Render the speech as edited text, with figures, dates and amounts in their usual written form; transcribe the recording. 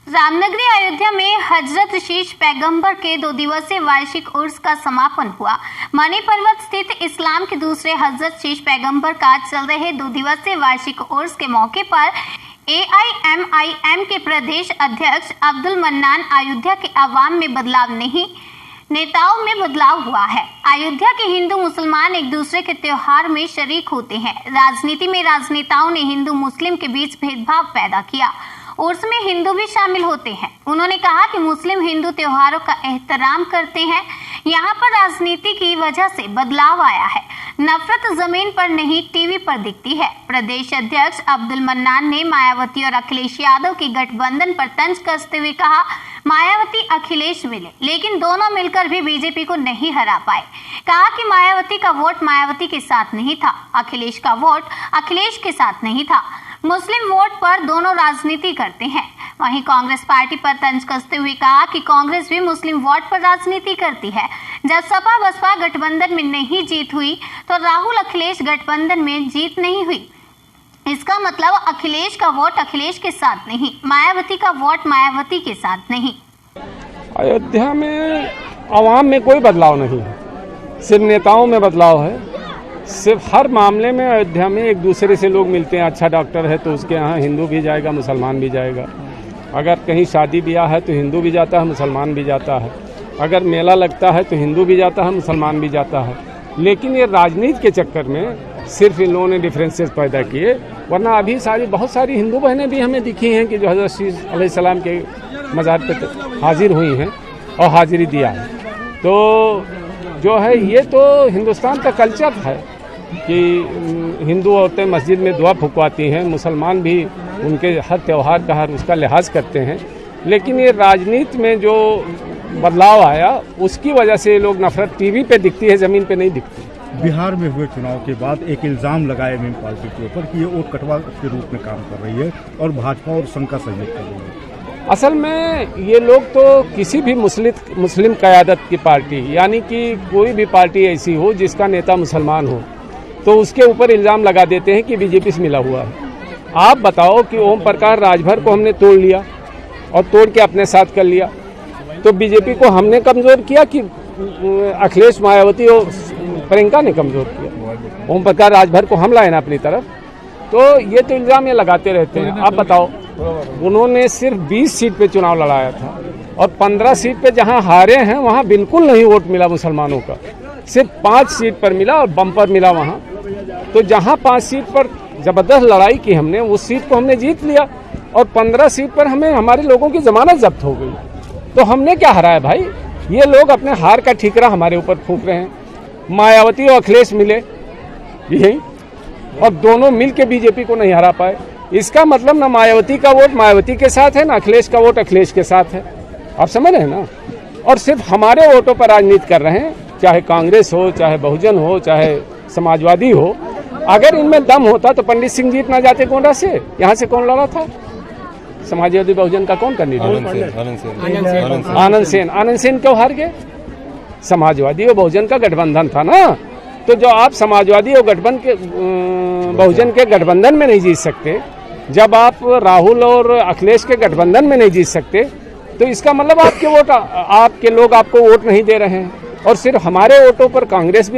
रामनगरी अयोध्या में हजरत शीश पैगंबर के 2 दिवसीय वार्षिक उर्स का समापन हुआ। मणि पर्वत स्थित इस्लाम के दूसरे हजरत शीश पैगंबर का चल रहे 2 दिवसीय वार्षिक उर्स के मौके पर AIMIM के प्रदेश अध्यक्ष अब्दुल मन्नान अयोध्या के अवाम में बदलाव नहीं, नेताओं में बदलाव हुआ है। अयोध्या के हिंदू मुसलमान एक दूसरे के त्योहार में शरीक होते हैं। राजनीति में राजनेताओं ने हिंदू मुस्लिम के बीच भेदभाव पैदा किया। उर्स में हिंदू भी शामिल होते हैं। उन्होंने कहा कि मुस्लिम हिंदू त्योहारों का एहतराम करते हैं। यहाँ पर राजनीति की वजह से बदलाव आया है। नफरत जमीन पर नहीं, टीवी पर दिखती है। प्रदेश अध्यक्ष अब्दुल मन्नान ने मायावती और अखिलेश यादव के गठबंधन पर तंज कसते हुए कहा, मायावती अखिलेश मिले लेकिन दोनों मिलकर भी बीजेपी को नहीं हरा पाए। कहा कि मायावती का वोट मायावती के साथ नहीं था, अखिलेश का वोट अखिलेश के साथ नहीं था। मुस्लिम वोट पर दोनों राजनीति करते हैं। वहीं कांग्रेस पार्टी पर तंज कसते हुए कहा कि कांग्रेस भी मुस्लिम वोट पर राजनीति करती है। जब सपा बसपा गठबंधन में नहीं जीत हुई तो राहुल अखिलेश गठबंधन में जीत नहीं हुई। इसका मतलब अखिलेश का वोट अखिलेश के साथ नहीं, मायावती का वोट मायावती के साथ नहीं। अयोध्या में आवाम में कोई बदलाव नहीं है, सिर्फ नेताओं में बदलाव है। सिर्फ हर मामले में अयोध्या में एक दूसरे से लोग मिलते हैं। अच्छा डॉक्टर है तो उसके यहाँ हिंदू भी जाएगा, मुसलमान भी जाएगा। अगर कहीं शादी ब्याह है तो हिंदू भी जाता है, मुसलमान भी जाता है। अगर मेला लगता है तो हिंदू भी जाता है, मुसलमान भी जाता है। लेकिन ये राजनीति के चक्कर में सिर्फ इन लोगों ने डिफरेंसेस पैदा किए, वरना अभी बहुत सारी हिंदू बहनें भी हमें दिखी हैं कि जो हज़रत शीश अलैहिस्सलाम के मज़ार पे हाजिर हुई हैं और हाजिरी दिया है। तो जो है ये तो हिंदुस्तान का कल्चर है कि हिंदू औरतें मस्जिद में दुआ फुकवाती हैं, मुसलमान भी उनके हर त्यौहार का हर उसका लिहाज करते हैं। लेकिन ये राजनीति में जो बदलाव आया उसकी वजह से लोग नफरत टीवी पे दिखती है, ज़मीन पे नहीं दिखती। बिहार में हुए चुनाव के बाद एक इल्ज़ाम लगाया एमएम पार्टी के ऊपर कि ये वोट कटवा के रूप में काम कर रही है और भाजपा और संघ का सहयोग कर रही है। असल में ये लोग तो किसी भी मुस्लिम क़यादत की पार्टी, यानी कि कोई भी पार्टी ऐसी हो जिसका नेता मुसलमान हो, तो उसके ऊपर इल्ज़ाम लगा देते हैं कि बीजेपी से मिला हुआ है। आप बताओ कि ओम प्रकाश राजभर को हमने तोड़ लिया और तोड़ के अपने साथ कर लिया, तो बीजेपी को हमने कमज़ोर किया कि अखिलेश मायावती और प्रियंका ने कमज़ोर किया? ओम प्रकाश राजभर को हम लाए ना अपनी तरफ। तो ये तो इल्ज़ाम ये लगाते रहते हैं। आप बताओ, उन्होंने सिर्फ 20 सीट पे चुनाव लड़ाया था और 15 सीट पे जहां हारे हैं वहां बिल्कुल नहीं वोट मिला मुसलमानों का, सिर्फ 5 सीट पर मिला और बम्पर मिला वहां। तो जहां 5 सीट पर ज़बरदस्त लड़ाई की हमने, उस सीट को हमने जीत लिया और 15 सीट पर हमें हमारे लोगों की जमानत जब्त हो गई। तो हमने क्या हराया भाई? ये लोग अपने हार का ठीकरा हमारे ऊपर फूंक रहे हैं। मायावती और अखिलेश मिले यही और दोनों मिल के बीजेपी को नहीं हरा पाए। इसका मतलब ना मायावती का वोट मायावती के साथ है, ना अखिलेश का वोट अखिलेश के साथ है। आप समझ रहे हैं ना? और सिर्फ हमारे वोटों पर राजनीति कर रहे हैं, चाहे कांग्रेस हो, चाहे बहुजन हो, चाहे समाजवादी हो। अगर इनमें दम होता तो पंडित सिंह जीत ना जाते गोंडा से। यहाँ से कौन लड़ा था? समाजवादी बहुजन का कौन कैंडिडेट? आनंद सेन क्यों हार गए? समाजवादी और बहुजन का गठबंधन था ना। तो जो आप समाजवादी और बहुजन के गठबंधन में नहीं जीत सकते, जब आप राहुल और अखिलेश के गठबंधन में नहीं जीत सकते, तो इसका मतलब आपके लोग आपको वोट नहीं दे रहे हैं। और सिर्फ हमारे वोटों पर कांग्रेस भी